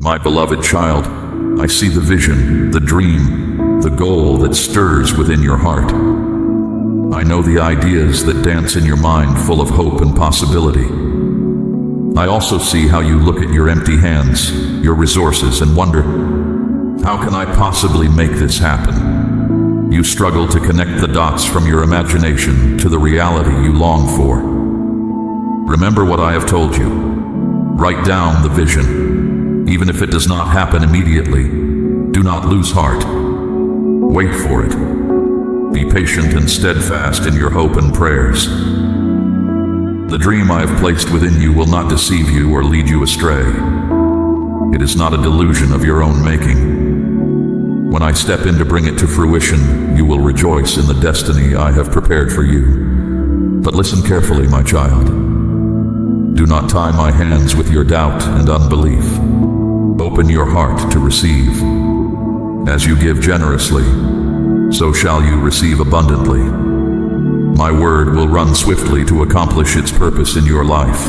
My beloved child, I see the vision, the dream, the goal that stirs within your heart. I know the ideas that dance in your mind full of hope and possibility. I also see how you look at your empty hands, your resources, and wonder, how can I possibly make this happen? You struggle to connect the dots from your imagination to the reality you long for. Remember what I have told you. Write down the vision. Even if it does not happen immediately, do not lose heart. Wait for it. Be patient and steadfast in your hope and prayers. The dream I have placed within you will not deceive you or lead you astray. It is not a delusion of your own making. When I step in to bring it to fruition, you will rejoice in the destiny I have prepared for you. But listen carefully, my child. Do not tie my hands with your doubt and unbelief. Open your heart to receive. As you give generously, so shall you receive abundantly. My word will run swiftly to accomplish its purpose in your life.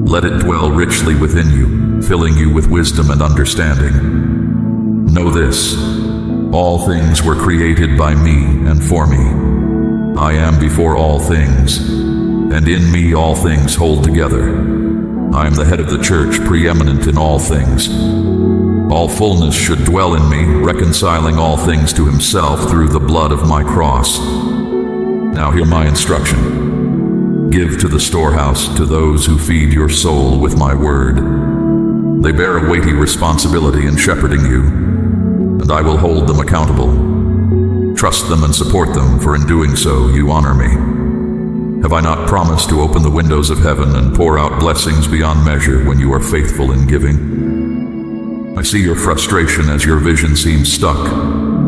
Let it dwell richly within you, filling you with wisdom and understanding. Know this, all things were created by me and for me. I am before all things, and in me all things hold together. I am the head of the church, preeminent in all things. All fullness should dwell in me, reconciling all things to himself through the blood of my cross. Now hear my instruction. Give to the storehouse to those who feed your soul with my word. They bear a weighty responsibility in shepherding you, and I will hold them accountable. Trust them and support them, for in doing so you honor me. Have I not promised to open the windows of heaven and pour out blessings beyond measure when you are faithful in giving? I see your frustration as your vision seems stuck,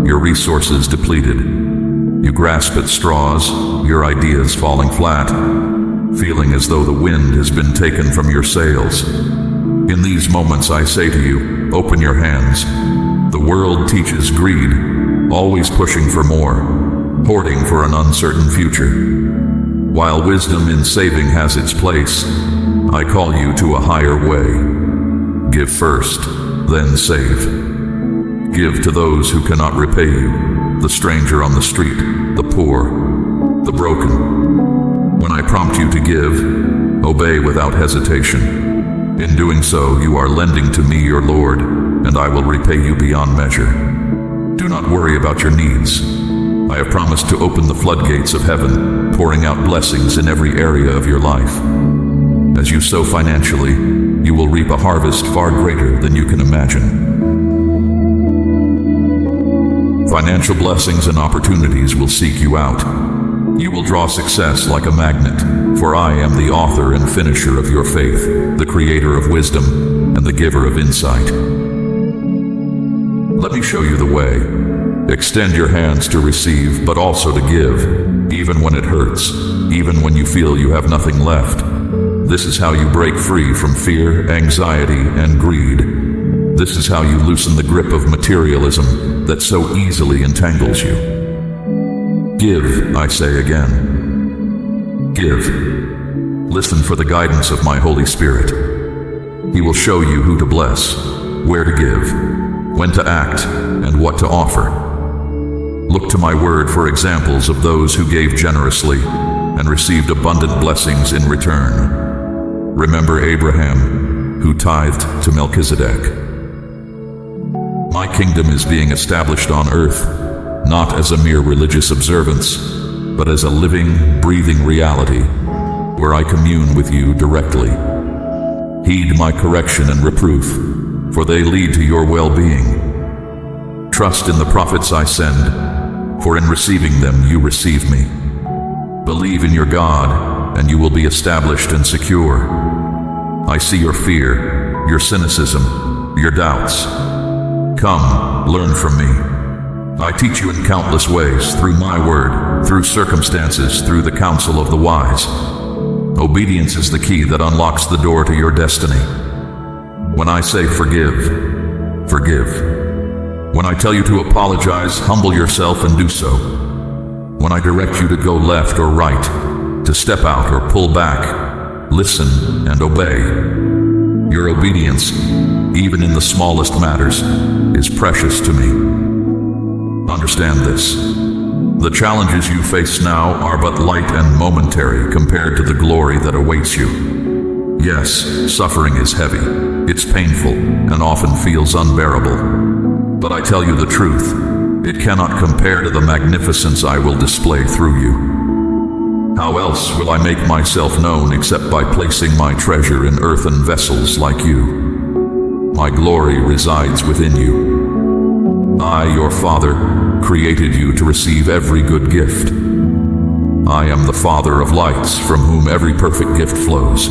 your resources depleted. You grasp at straws, your ideas falling flat, feeling as though the wind has been taken from your sails. In these moments I say to you, open your hands. The world teaches greed, always pushing for more, hoarding for an uncertain future. While wisdom in saving has its place, I call you to a higher way. Give first, then save. Give to those who cannot repay you, the stranger on the street, the poor, the broken. When I prompt you to give, obey without hesitation. In doing so, you are lending to me your Lord, and I will repay you beyond measure. Do not worry about your needs. I have promised to open the floodgates of heaven, pouring out blessings in every area of your life. As you sow financially, you will reap a harvest far greater than you can imagine. Financial blessings and opportunities will seek you out. You will draw success like a magnet, for I am the author and finisher of your faith, the creator of wisdom, and the giver of insight. Let me show you the way. Extend your hands to receive, but also to give, even when it hurts, even when you feel you have nothing left. This is how you break free from fear, anxiety, and greed. This is how you loosen the grip of materialism that so easily entangles you. Give, I say again. Give. Listen for the guidance of my Holy Spirit. He will show you who to bless, where to give, when to act, and what to offer. Look to my word for examples of those who gave generously and received abundant blessings in return. Remember Abraham, who tithed to Melchizedek. My kingdom is being established on earth, not as a mere religious observance, but as a living, breathing reality, where I commune with you directly. Heed my correction and reproof, for they lead to your well-being. Trust in the prophets I send, for in receiving them you receive me. Believe in your God, and you will be established and secure. I see your fear, your cynicism, your doubts. Come, learn from me. I teach you in countless ways, through my word, through circumstances, through the counsel of the wise. Obedience is the key that unlocks the door to your destiny. When I say forgive, forgive. When I tell you to apologize, humble yourself and do so. When I direct you to go left or right, to step out or pull back, listen and obey. Your obedience, even in the smallest matters, is precious to me. Understand this. The challenges you face now are but light and momentary compared to the glory that awaits you. Yes, suffering is heavy, it's painful, and often feels unbearable. But I tell you the truth, it cannot compare to the magnificence I will display through you. How else will I make myself known except by placing my treasure in earthen vessels like you? My glory resides within you. I, your Father, created you to receive every good gift. I am the Father of lights, from whom every perfect gift flows.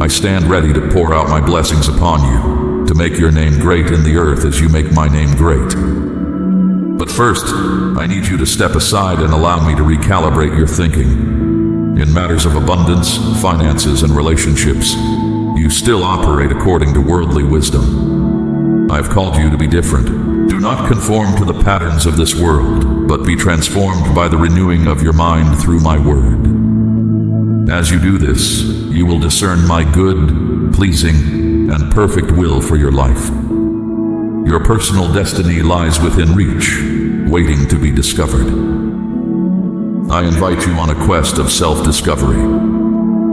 I stand ready to pour out my blessings upon you, to make your name great in the earth as you make my name great. But first, I need you to step aside and allow me to recalibrate your thinking. In matters of abundance, finances, and relationships, you still operate according to worldly wisdom. I've called you to be different. Do not conform to the patterns of this world, but be transformed by the renewing of your mind through my word. As you do this, you will discern my good, pleasing, and perfect will for your life. Your personal destiny lies within reach, waiting to be discovered. I invite you on a quest of self-discovery.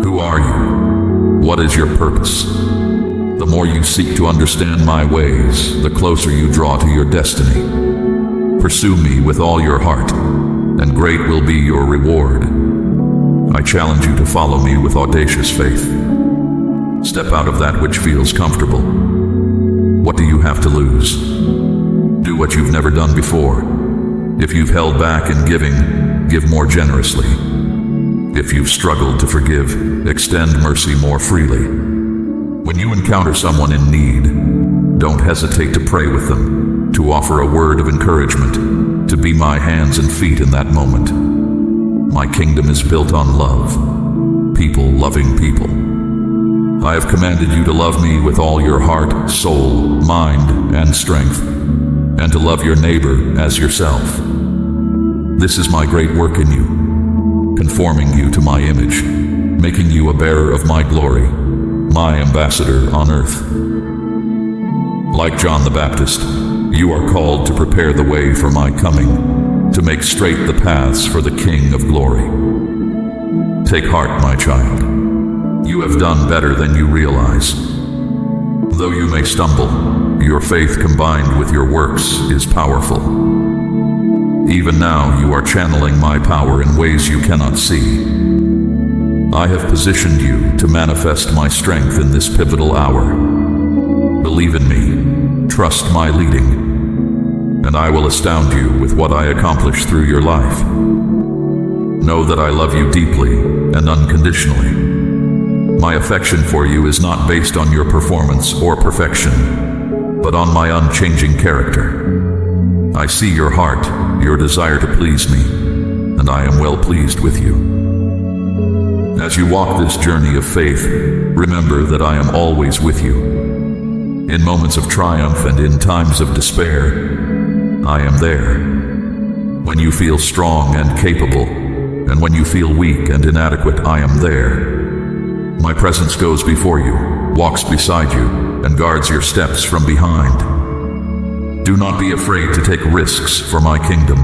Who are you? What is your purpose? The more you seek to understand my ways, the closer you draw to your destiny. Pursue me with all your heart, and great will be your reward. I challenge you to follow me with audacious faith. Step out of that which feels comfortable. What do you have to lose? Do what you've never done before. If you've held back in giving, give more generously. If you've struggled to forgive, extend mercy more freely. When you encounter someone in need, don't hesitate to pray with them, to offer a word of encouragement, to be my hands and feet in that moment. My kingdom is built on love, people loving people. I have commanded you to love me with all your heart, soul, mind, and strength, and to love your neighbor as yourself. This is my great work in you, conforming you to my image, making you a bearer of my glory, my ambassador on earth. Like John the Baptist, you are called to prepare the way for my coming, to make straight the paths for the King of glory. Take heart, my child. You have done better than you realize. Though you may stumble, your faith combined with your works is powerful. Even now you are channeling my power in ways you cannot see. I have positioned you to manifest my strength in this pivotal hour. Believe in me, trust my leading, and I will astound you with what I accomplish through your life. Know that I love you deeply and unconditionally. My affection for you is not based on your performance or perfection, but on my unchanging character. I see your heart, your desire to please me, and I am well pleased with you. As you walk this journey of faith, remember that I am always with you. In moments of triumph and in times of despair, I am there. When you feel strong and capable, and when you feel weak and inadequate, I am there. My presence goes before you, walks beside you, and guards your steps from behind. Do not be afraid to take risks for my kingdom.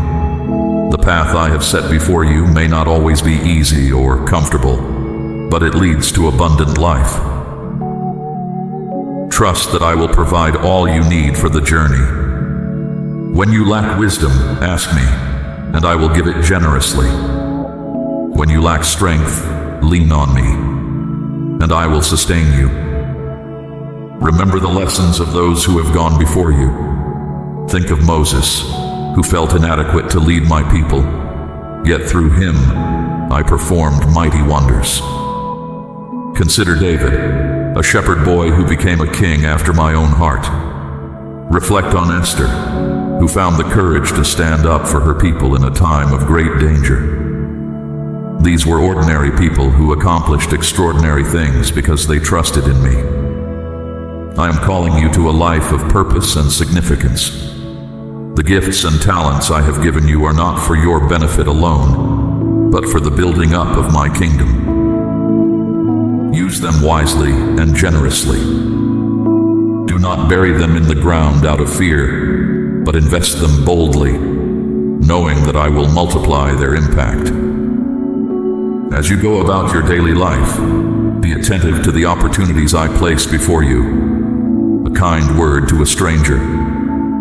The path I have set before you may not always be easy or comfortable, but it leads to abundant life. Trust that I will provide all you need for the journey. When you lack wisdom, ask me, and I will give it generously. When you lack strength, lean on me, and I will sustain you. Remember the lessons of those who have gone before you. Think of Moses, who felt inadequate to lead my people, yet through him I performed mighty wonders. Consider David, a shepherd boy who became a king after my own heart. Reflect on Esther, who found the courage to stand up for her people in a time of great danger. These were ordinary people who accomplished extraordinary things because they trusted in me. I am calling you to a life of purpose and significance. The gifts and talents I have given you are not for your benefit alone, but for the building up of my kingdom. Use them wisely and generously. Do not bury them in the ground out of fear, but invest them boldly, knowing that I will multiply their impact. As you go about your daily life, be attentive to the opportunities I place before you. A kind word to a stranger,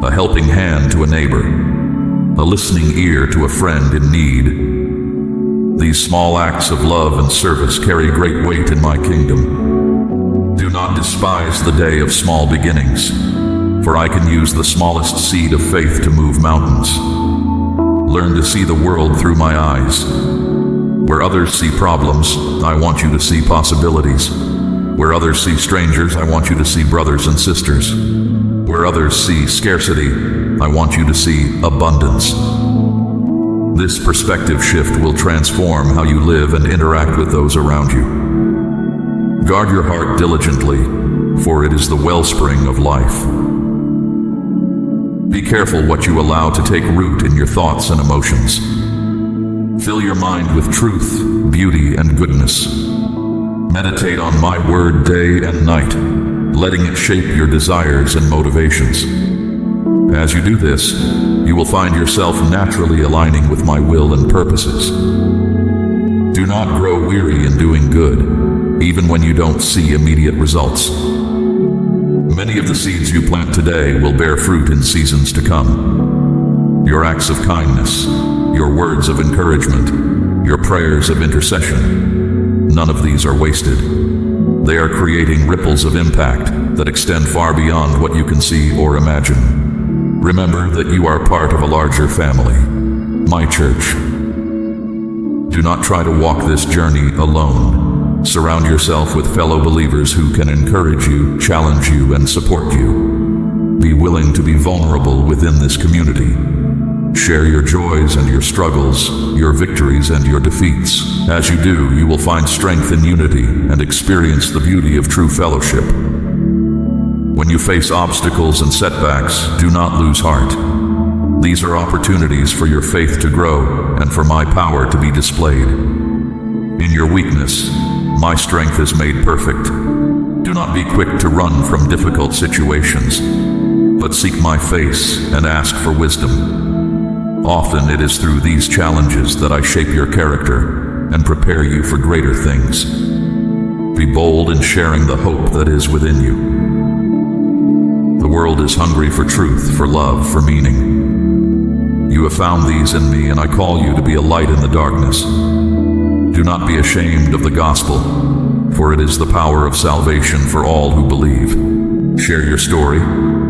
a helping hand to a neighbor, a listening ear to a friend in need. These small acts of love and service carry great weight in my kingdom. Do not despise the day of small beginnings, for I can use the smallest seed of faith to move mountains. Learn to see the world through my eyes. Where others see problems, I want you to see possibilities. Where others see strangers, I want you to see brothers and sisters. Where others see scarcity, I want you to see abundance. This perspective shift will transform how you live and interact with those around you. Guard your heart diligently, for it is the wellspring of life. Be careful what you allow to take root in your thoughts and emotions. Fill your mind with truth, beauty, and goodness. Meditate on my word day and night, letting it shape your desires and motivations. As you do this, you will find yourself naturally aligning with my will and purposes. Do not grow weary in doing good, even when you don't see immediate results. Many of the seeds you plant today will bear fruit in seasons to come. Your acts of kindness, your words of encouragement, your prayers of intercession, none of these are wasted. They are creating ripples of impact that extend far beyond what you can see or imagine. Remember that you are part of a larger family, my church. Do not try to walk this journey alone. Surround yourself with fellow believers who can encourage you, challenge you, and support you. Be willing to be vulnerable within this community. Share your joys and your struggles, your victories and your defeats. As you do, you will find strength in unity and experience the beauty of true fellowship. When you face obstacles and setbacks, do not lose heart. These are opportunities for your faith to grow and for my power to be displayed. In your weakness, my strength is made perfect. Do not be quick to run from difficult situations, but seek my face and ask for wisdom. Often it is through these challenges that I shape your character and prepare you for greater things. Be bold in sharing the hope that is within you. The world is hungry for truth, for love, for meaning. You have found these in me, and I call you to be a light in the darkness. Do not be ashamed of the gospel, for it is the power of salvation for all who believe. Share your story,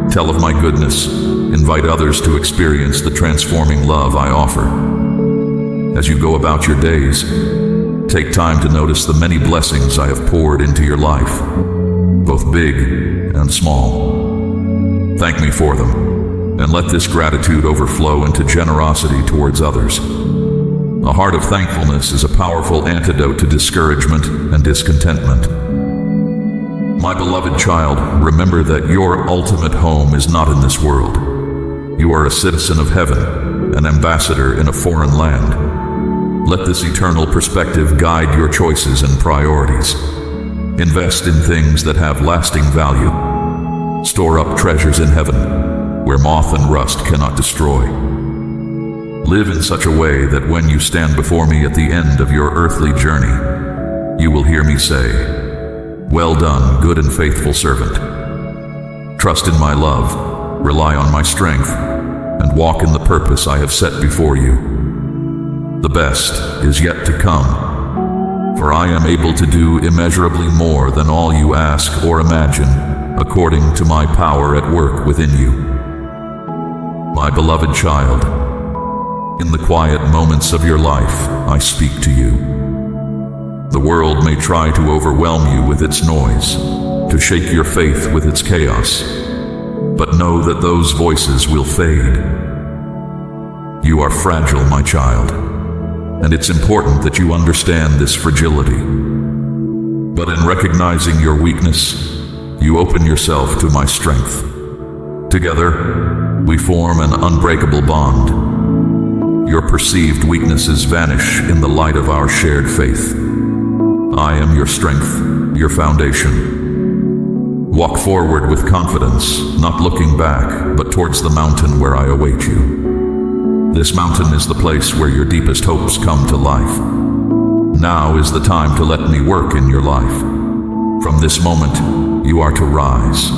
tell of my goodness, invite others to experience the transforming love I offer. As you go about your days, take time to notice the many blessings I have poured into your life, both big and small. Thank me for them, and let this gratitude overflow into generosity towards others. A heart of thankfulness is a powerful antidote to discouragement and discontentment. My beloved child, remember that your ultimate home is not in this world. You are a citizen of heaven, an ambassador in a foreign land. Let this eternal perspective guide your choices and priorities. Invest in things that have lasting value. Store up treasures in heaven, where moth and rust cannot destroy. Live in such a way that when you stand before me at the end of your earthly journey, you will hear me say, "Well done, good and faithful servant." Trust in my love, rely on my strength, and walk in the purpose I have set before you. The best is yet to come, for I am able to do immeasurably more than all you ask or imagine, according to my power at work within you. My beloved child, in the quiet moments of your life, I speak to you. The world may try to overwhelm you with its noise, to shake your faith with its chaos, but know that those voices will fade. You are fragile, my child, and it's important that you understand this fragility. But in recognizing your weakness, you open yourself to my strength. Together, we form an unbreakable bond. Your perceived weaknesses vanish in the light of our shared faith. I am your strength, your foundation. Walk forward with confidence, not looking back, but towards the mountain where I await you. This mountain is the place where your deepest hopes come to life. Now is the time to let me work in your life. From this moment, you are to rise.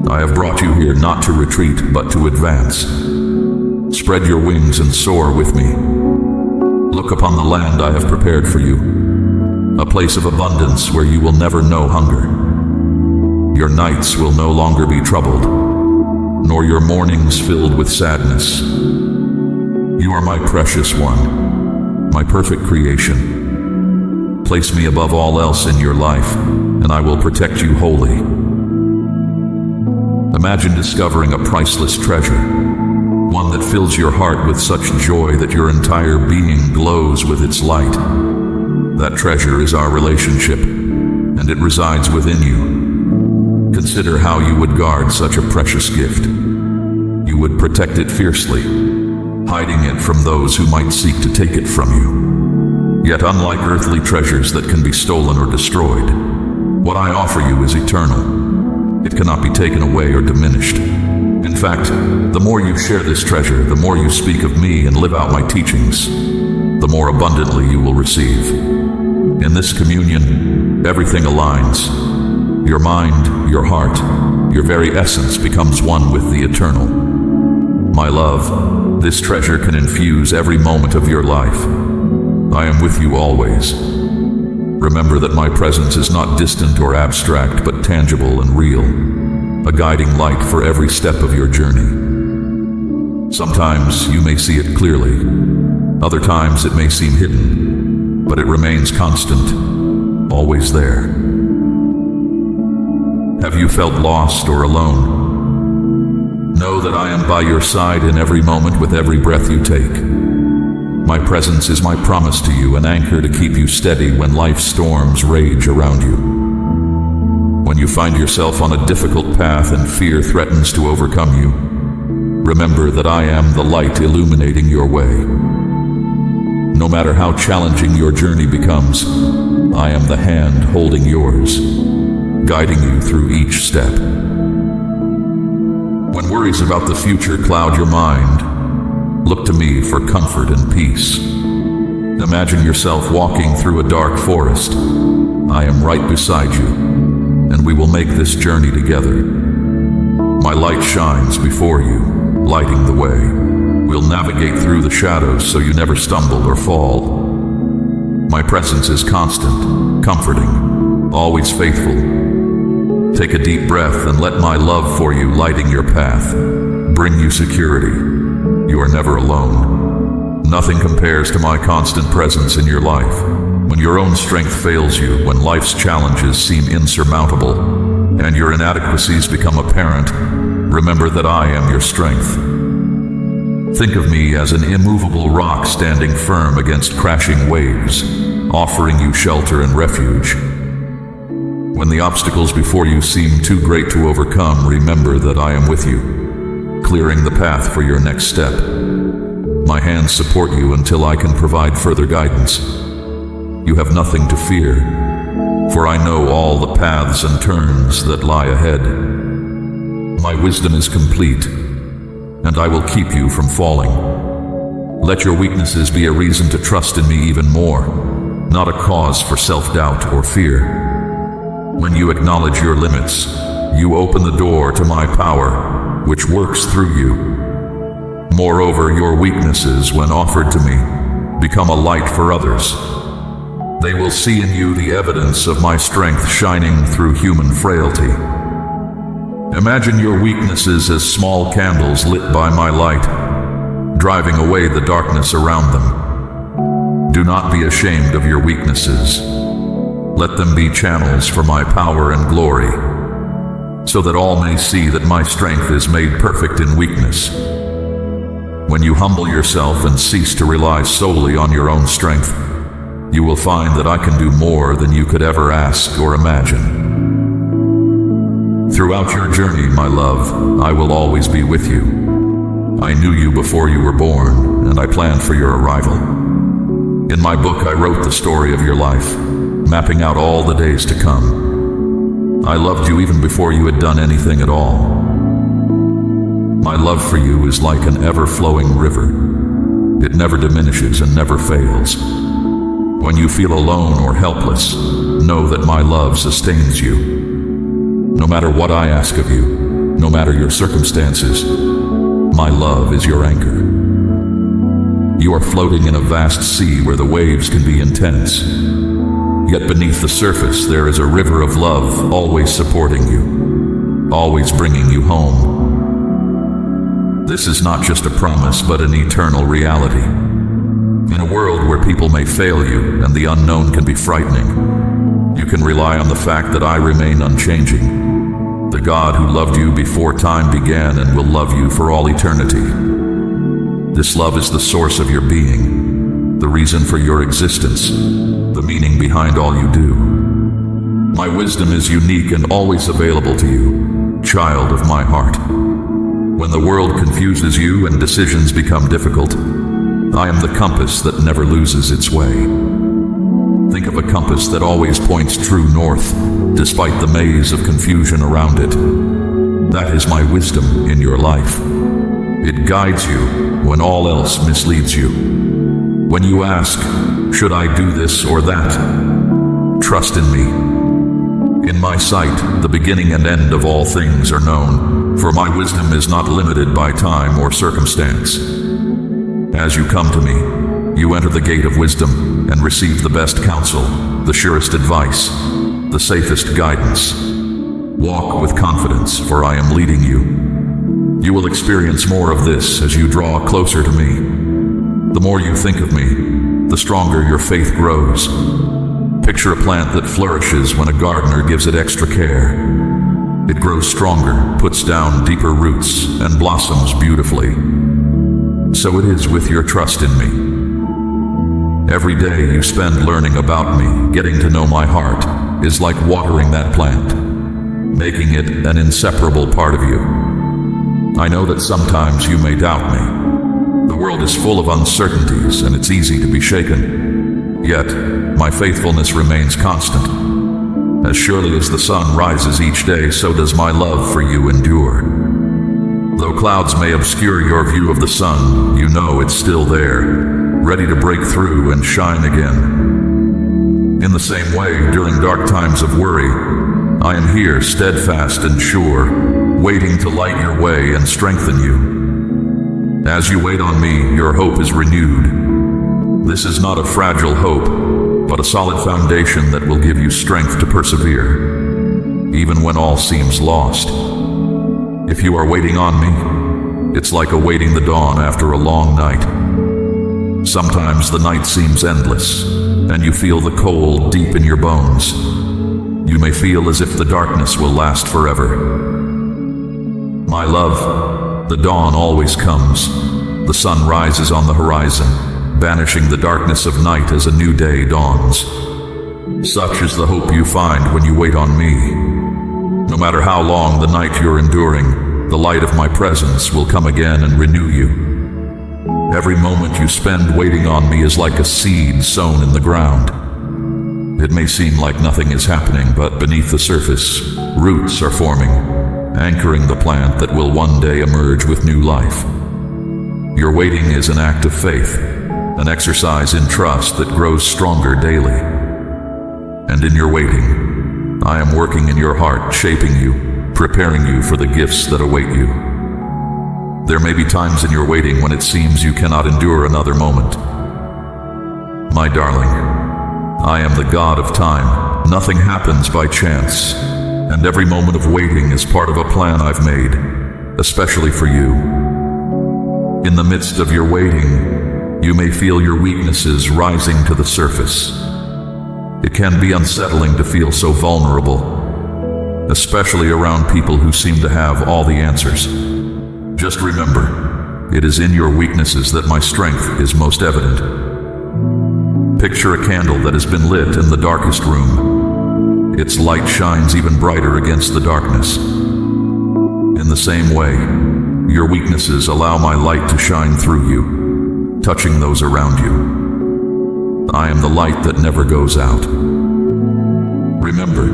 I have brought you here not to retreat, but to advance. Spread your wings and soar with me. Look upon the land I have prepared for you, a place of abundance where you will never know hunger. Your nights will no longer be troubled, nor your mornings filled with sadness. You are my precious one, my perfect creation. Place me above all else in your life, and I will protect you wholly. Imagine discovering a priceless treasure, one that fills your heart with such joy that your entire being glows with its light. That treasure is our relationship, and it resides within you. Consider how you would guard such a precious gift. You would protect it fiercely, hiding it from those who might seek to take it from you. Yet unlike earthly treasures that can be stolen or destroyed, what I offer you is eternal. It cannot be taken away or diminished. In fact, the more you share this treasure, the more you speak of me and live out my teachings, the more abundantly you will receive. In this communion, everything aligns. Your mind, your heart, your very essence becomes one with the eternal. My love, this treasure can infuse every moment of your life. I am with you always. Remember that my presence is not distant or abstract, but tangible and real, a guiding light for every step of your journey. Sometimes you may see it clearly, other times it may seem hidden, but it remains constant, always there. Have you felt lost or alone? Know that I am by your side in every moment with every breath you take. My presence is my promise to you, an anchor to keep you steady when life's storms rage around you. When you find yourself on a difficult path and fear threatens to overcome you, remember that I am the light illuminating your way. No matter how challenging your journey becomes, I am the hand holding yours, guiding you through each step. When worries about the future cloud your mind, look to me for comfort and peace. Imagine yourself walking through a dark forest. I am right beside you, and we will make this journey together. My light shines before you, lighting the way. We'll navigate through the shadows so you never stumble or fall. My presence is constant, comforting, always faithful. Take a deep breath and let my love for you lighting your path bring you security. You are never alone. Nothing compares to my constant presence in your life. When your own strength fails you, when life's challenges seem insurmountable, and your inadequacies become apparent, remember that I am your strength. Think of me as an immovable rock standing firm against crashing waves, offering you shelter and refuge. When the obstacles before you seem too great to overcome, remember that I am with you, clearing the path for your next step. My hands support you until I can provide further guidance. You have nothing to fear, for I know all the paths and turns that lie ahead. My wisdom is complete, and I will keep you from falling. Let your weaknesses be a reason to trust in me even more, not a cause for self-doubt or fear. When you acknowledge your limits, you open the door to my power, which works through you. Moreover, your weaknesses, when offered to me, become a light for others. They will see in you the evidence of my strength shining through human frailty. Imagine your weaknesses as small candles lit by my light, driving away the darkness around them. Do not be ashamed of your weaknesses. Let them be channels for my power and glory, so that all may see that my strength is made perfect in weakness. When you humble yourself and cease to rely solely on your own strength, you will find that I can do more than you could ever ask or imagine. Throughout your journey, my love, I will always be with you. I knew you before you were born, and I planned for your arrival. In my book, I wrote the story of your life, mapping out all the days to come. I loved you even before you had done anything at all. My love for you is like an ever-flowing river. It never diminishes and never fails. When you feel alone or helpless, know that my love sustains you. No matter what I ask of you, no matter your circumstances, my love is your anchor. You are floating in a vast sea where the waves can be intense. Yet beneath the surface there is a river of love always supporting you, always bringing you home. This is not just a promise, but an eternal reality. In a world where people may fail you and the unknown can be frightening, you can rely on the fact that I remain unchanging. The God who loved you before time began and will love you for all eternity. This love is the source of your being, the reason for your existence, the meaning behind all you do. My wisdom is unique and always available to you, child of my heart. When the world confuses you and decisions become difficult, I am the compass that never loses its way. Think of a compass that always points true north, despite the maze of confusion around it. That is my wisdom in your life. It guides you when all else misleads you. When you ask, should I do this or that? Trust in me. In my sight, the beginning and end of all things are known, for my wisdom is not limited by time or circumstance. As you come to me, you enter the gate of wisdom and receive the best counsel, the surest advice, the safest guidance. Walk with confidence, for I am leading you. You will experience more of this as you draw closer to me. The more you think of me, the stronger your faith grows. Picture a plant that flourishes when a gardener gives it extra care. It grows stronger, puts down deeper roots, and blossoms beautifully. So it is with your trust in me. Every day you spend learning about me, getting to know my heart, is like watering that plant, making it an inseparable part of you. I know that sometimes you may doubt me. The world is full of uncertainties and it's easy to be shaken. Yet, my faithfulness remains constant. As surely as the sun rises each day, so does my love for you endure. Though clouds may obscure your view of the sun, you know it's still there, ready to break through and shine again. In the same way, during dark times of worry, I am here steadfast and sure, waiting to light your way and strengthen you. As you wait on me, your hope is renewed. This is not a fragile hope, but a solid foundation that will give you strength to persevere, even when all seems lost. If you are waiting on me, it's like awaiting the dawn after a long night. Sometimes the night seems endless, and you feel the cold deep in your bones. You may feel as if the darkness will last forever. My love, the dawn always comes. The sun rises on the horizon, banishing the darkness of night as a new day dawns. Such is the hope you find when you wait on me. No matter how long the night you're enduring, the light of my presence will come again and renew you. Every moment you spend waiting on me is like a seed sown in the ground. It may seem like nothing is happening, but beneath the surface, roots are forming, anchoring the plant that will one day emerge with new life. Your waiting is an act of faith, an exercise in trust that grows stronger daily. And in your waiting, I am working in your heart, shaping you, preparing you for the gifts that await you. There may be times in your waiting when it seems you cannot endure another moment. My darling, I am the God of time. Nothing happens by chance, and every moment of waiting is part of a plan I've made, especially for you. In the midst of your waiting, you may feel your weaknesses rising to the surface. It can be unsettling to feel so vulnerable, especially around people who seem to have all the answers. Just remember, it is in your weaknesses that my strength is most evident. Picture a candle that has been lit in the darkest room. Its light shines even brighter against the darkness. In the same way, your weaknesses allow my light to shine through you, touching those around you. I am the light that never goes out. Remember,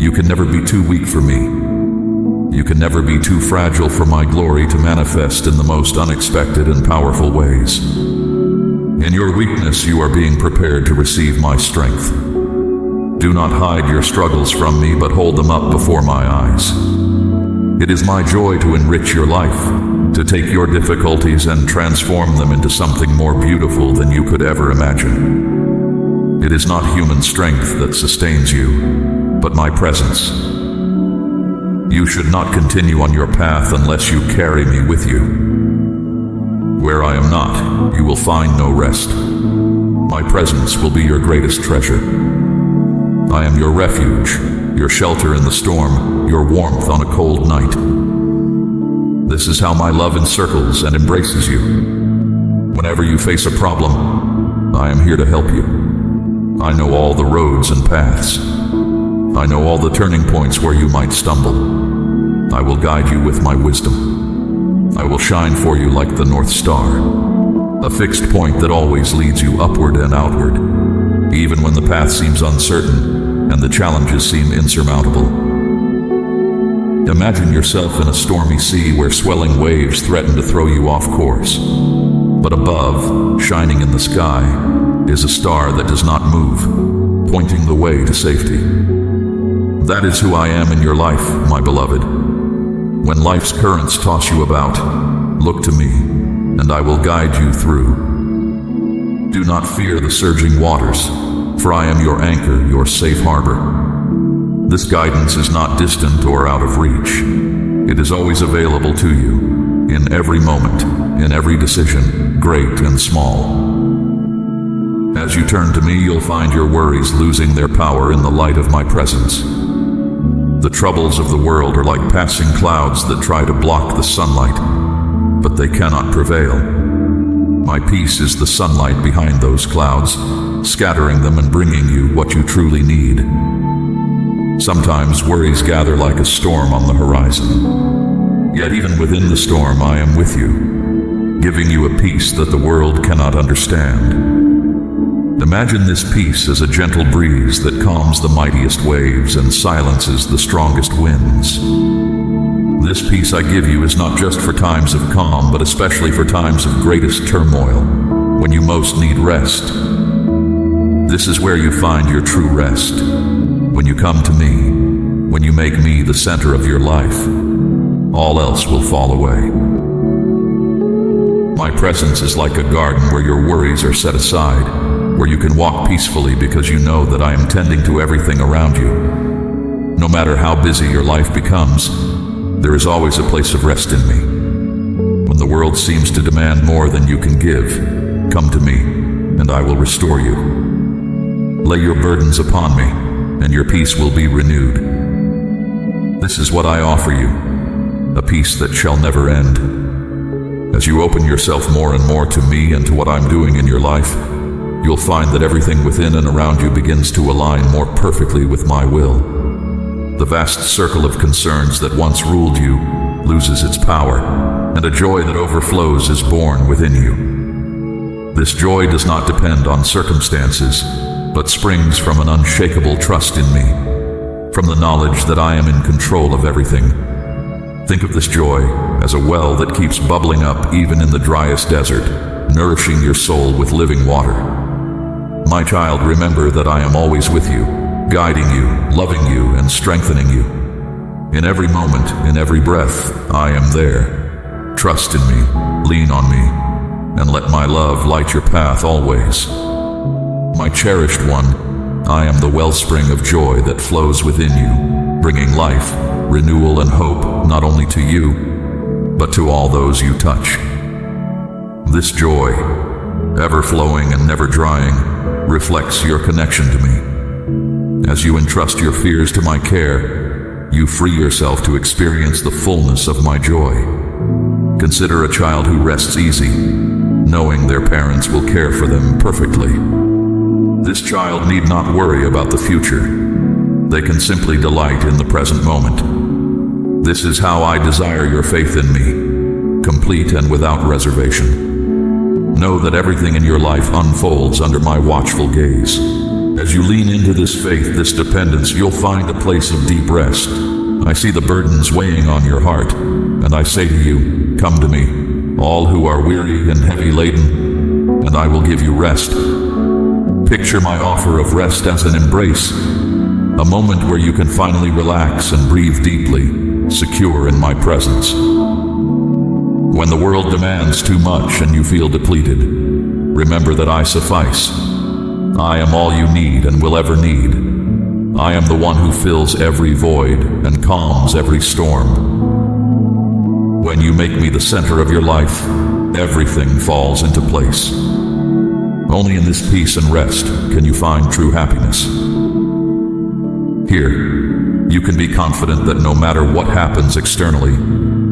you can never be too weak for me. You can never be too fragile for my glory to manifest in the most unexpected and powerful ways. In your weakness, you are being prepared to receive my strength. Do not hide your struggles from me, but hold them up before my eyes. It is my joy to enrich your life, to take your difficulties and transform them into something more beautiful than you could ever imagine. It is not human strength that sustains you, but my presence. You should not continue on your path unless you carry me with you. Where I am not, you will find no rest. My presence will be your greatest treasure. I am your refuge, your shelter in the storm, your warmth on a cold night. This is how my love encircles and embraces you. Whenever you face a problem, I am here to help you. I know all the roads and paths. I know all the turning points where you might stumble. I will guide you with my wisdom. I will shine for you like the North Star, a fixed point that always leads you upward and outward, even when the path seems uncertain and the challenges seem insurmountable. Imagine yourself in a stormy sea where swelling waves threaten to throw you off course. But above, shining in the sky, is a star that does not move, pointing the way to safety. That is who I am in your life, my beloved. When life's currents toss you about, look to me, and I will guide you through. Do not fear the surging waters, for I am your anchor, your safe harbor. This guidance is not distant or out of reach. It is always available to you, in every moment, in every decision, great and small. As you turn to me, you'll find your worries losing their power in the light of my presence. The troubles of the world are like passing clouds that try to block the sunlight, but they cannot prevail. My peace is the sunlight behind those clouds, scattering them and bringing you what you truly need. Sometimes worries gather like a storm on the horizon. Yet even within the storm, I am with you, giving you a peace that the world cannot understand. Imagine this peace as a gentle breeze that calms the mightiest waves and silences the strongest winds. This peace I give you is not just for times of calm, but especially for times of greatest turmoil, when you most need rest. This is where you find your true rest. When you come to me, when you make me the center of your life, all else will fall away. My presence is like a garden where your worries are set aside, where you can walk peacefully because you know that I am tending to everything around you. No matter how busy your life becomes, there is always a place of rest in me. When the world seems to demand more than you can give, come to me, and I will restore you. Lay your burdens upon me, and your peace will be renewed. This is what I offer you, a peace that shall never end. As you open yourself more and more to me and to what I'm doing in your life, you'll find that everything within and around you begins to align more perfectly with my will. The vast circle of concerns that once ruled you loses its power, and a joy that overflows is born within you. This joy does not depend on circumstances, but springs from an unshakable trust in me, from the knowledge that I am in control of everything. Think of this joy as a well that keeps bubbling up even in the driest desert, nourishing your soul with living water. My child, remember that I am always with you, guiding you, loving you, and strengthening you. In every moment, in every breath, I am there. Trust in me, lean on me, and let my love light your path always. My cherished one, I am the wellspring of joy that flows within you, bringing life, renewal, and hope not only to you, but to all those you touch. This joy, ever flowing and never drying, reflects your connection to me. As you entrust your fears to my care, you free yourself to experience the fullness of my joy. Consider a child who rests easy, knowing their parents will care for them perfectly. This child need not worry about the future. They can simply delight in the present moment. This is how I desire your faith in me, complete and without reservation. Know that everything in your life unfolds under my watchful gaze. As you lean into this faith, this dependence, you'll find a place of deep rest. I see the burdens weighing on your heart, and I say to you, come to me, all who are weary and heavy laden, and I will give you rest. Picture my offer of rest as an embrace, a moment where you can finally relax and breathe deeply, secure in my presence. When the world demands too much and you feel depleted, remember that I suffice. I am all you need and will ever need. I am the one who fills every void and calms every storm. When you make me the center of your life, everything falls into place. Only in this peace and rest can you find true happiness. Here, you can be confident that no matter what happens externally,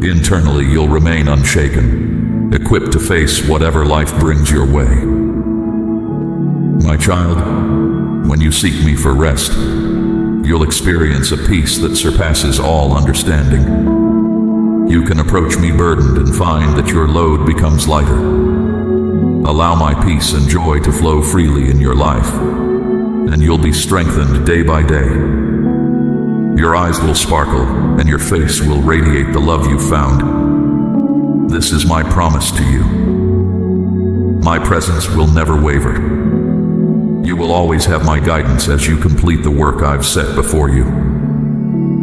internally you'll remain unshaken, equipped to face whatever life brings your way. My child, when you seek me for rest, you'll experience a peace that surpasses all understanding. You can approach me burdened and find that your load becomes lighter. Allow my peace and joy to flow freely in your life, and you'll be strengthened day by day. Your eyes will sparkle, and your face will radiate the love you found. This is my promise to you. My presence will never waver. You will always have my guidance as you complete the work I've set before you.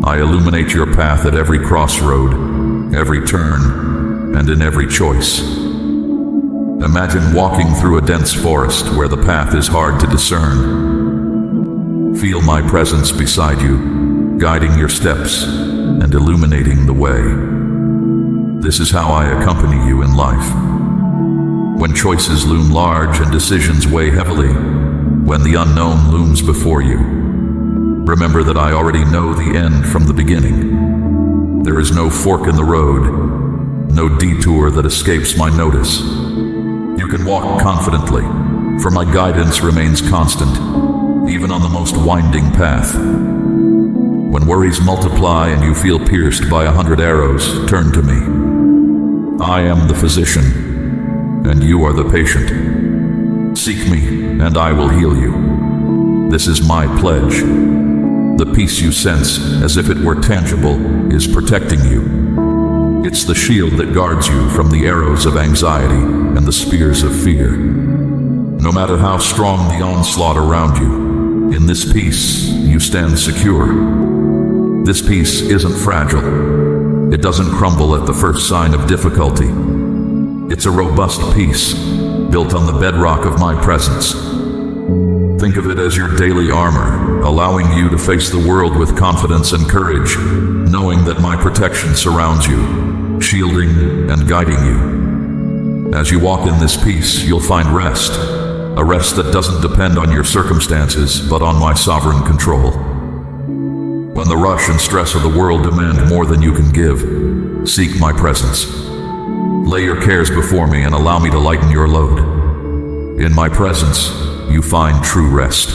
I illuminate your path at every crossroad, every turn, and in every choice. Imagine walking through a dense forest where the path is hard to discern. Feel my presence beside you, guiding your steps and illuminating the way. This is how I accompany you in life. When choices loom large and decisions weigh heavily, when the unknown looms before you, remember that I already know the end from the beginning. There is no fork in the road, no detour that escapes my notice. You can walk confidently, for my guidance remains constant, even on the most winding path. When worries multiply and you feel pierced by 100 arrows, turn to me. I am the physician, and you are the patient. Seek me, and I will heal you. This is my pledge. The peace you sense, as if it were tangible, is protecting you. It's the shield that guards you from the arrows of anxiety and the spears of fear. No matter how strong the onslaught around you, in this peace you stand secure. This peace isn't fragile. It doesn't crumble at the first sign of difficulty. It's a robust peace, built on the bedrock of my presence. Think of it as your daily armor, allowing you to face the world with confidence and courage, knowing that my protection surrounds you, shielding and guiding you. As you walk in this peace, you'll find rest, a rest that doesn't depend on your circumstances, but on my sovereign control. When the rush and stress of the world demand more than you can give, seek my presence. Lay your cares before me and allow me to lighten your load. In my presence, you find true rest.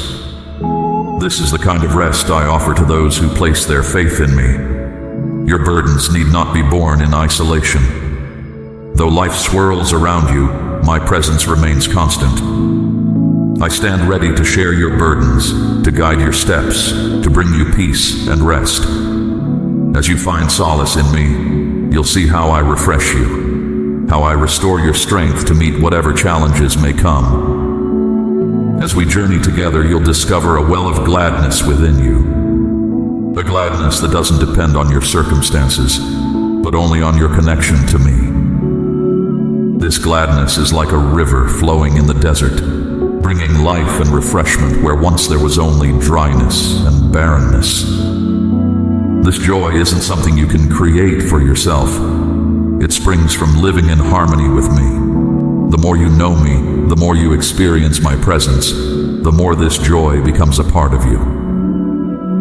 This is the kind of rest I offer to those who place their faith in me. Your burdens need not be borne in isolation. Though life swirls around you, my presence remains constant. I stand ready to share your burdens, to guide your steps, to bring you peace and rest. As you find solace in me, you'll see how I refresh you, how I restore your strength to meet whatever challenges may come. As we journey together, you'll discover a well of gladness within you. A gladness that doesn't depend on your circumstances, but only on your connection to me. This gladness is like a river flowing in the desert, bringing life and refreshment where once there was only dryness and barrenness. This joy isn't something you can create for yourself. It springs from living in harmony with me. The more you know me, the more you experience my presence, the more this joy becomes a part of you.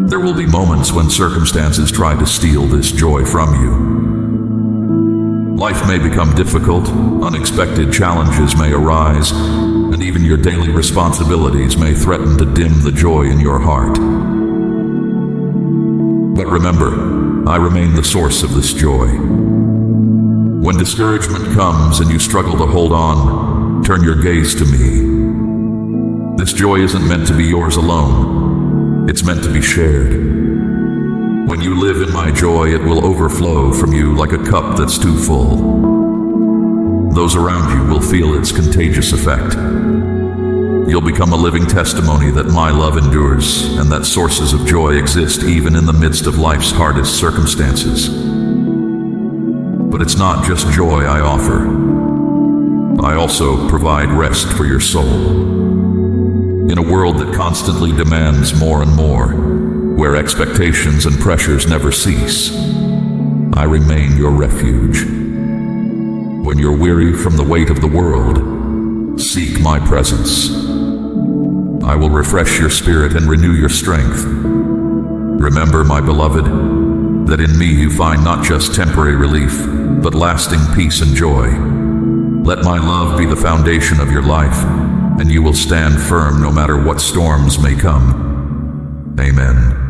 There will be moments when circumstances try to steal this joy from you. Life may become difficult, unexpected challenges may arise, and even your daily responsibilities may threaten to dim the joy in your heart. But remember, I remain the source of this joy. When discouragement comes and you struggle to hold on, turn your gaze to me. This joy isn't meant to be yours alone. It's meant to be shared. When you live in my joy, it will overflow from you like a cup that's too full. Those around you will feel its contagious effect. You'll become a living testimony that my love endures and that sources of joy exist even in the midst of life's hardest circumstances. But it's not just joy I offer. I also provide rest for your soul. In a world that constantly demands more and more, where expectations and pressures never cease, I remain your refuge. When you're weary from the weight of the world, seek my presence. I will refresh your spirit and renew your strength. Remember, my beloved, that in me you find not just temporary relief, but lasting peace and joy. Let my love be the foundation of your life, and you will stand firm no matter what storms may come. Amen.